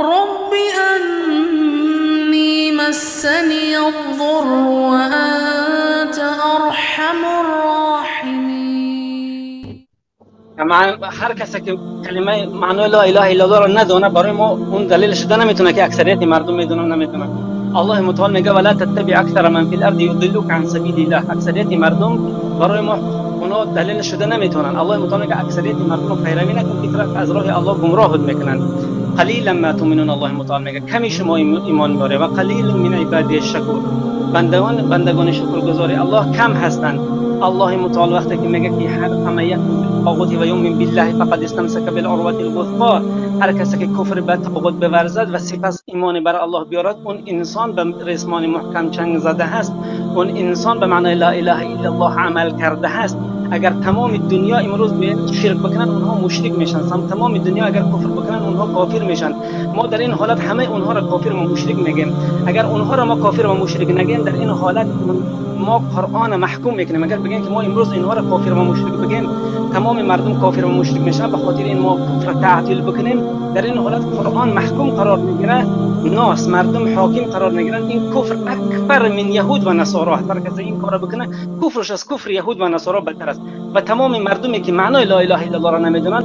رب أني مسني الضر وأنت أرحم الراحمين. هر کسی که کلمه معنی لا اله الا الله را ندونه برای ما اون دلیل شده نمیتونه که اکثریت مردم میدونن نمیدونن. الله متعال میگه ولا تتبع اکثر من فی الارض یضلوک عن سبیل الله. اکثریت مردم برای ما اونا دلیل شده نمیتونن. الله متعال میگه اکثریت مردم پیروی نکنید که از راه الله گمراه میکنن. قلیلا ما تؤمنون. الله متعال میگه کمی شما ایمان میاره و قلیل من عبادی الشکور. بندگان شکرگزاری الله کم هستند. الله متعال وقتی که میگه که همه یک طاغوت و یوم بالله فقد استمسک بالعروة الوثقی، هر کسی که کفر به طاغوت بورزد و سپس ایمان بر الله بیارد اون انسان به ریسمان محکم چنگ زده هست. اون انسان به معنای لا اله الا الله عمل کرده هست. اگر تمام دنیا امروز به شرک بکنن اونها مشرک میشن، تمام دنیا اگر کفر بکنن اونها کافر میشن. ما در این حالت همه اونها را کافر و مشرک میگیم. اگر اونها را ما کافر و مشرک نگیم در این حالت ما قرآن محکوم میکنیم. اگر بگیم که ما امروز اینها را کافر و مشرک بگیم تمام مردم کافر و مشرک میشن، به خاطر این ما کفر تعطیل بکنیم در این حالت قرآن محکوم قرار میگیره، ناس مردم حاکم قرار میگیرن. این کفر اکبر من یهود و نصارا. هر کسی این کارو بکنه کفرش از کفر یهود و نصارا بدتر است. و تمام مردمی که معنای لا اله الا الله را نمیدونن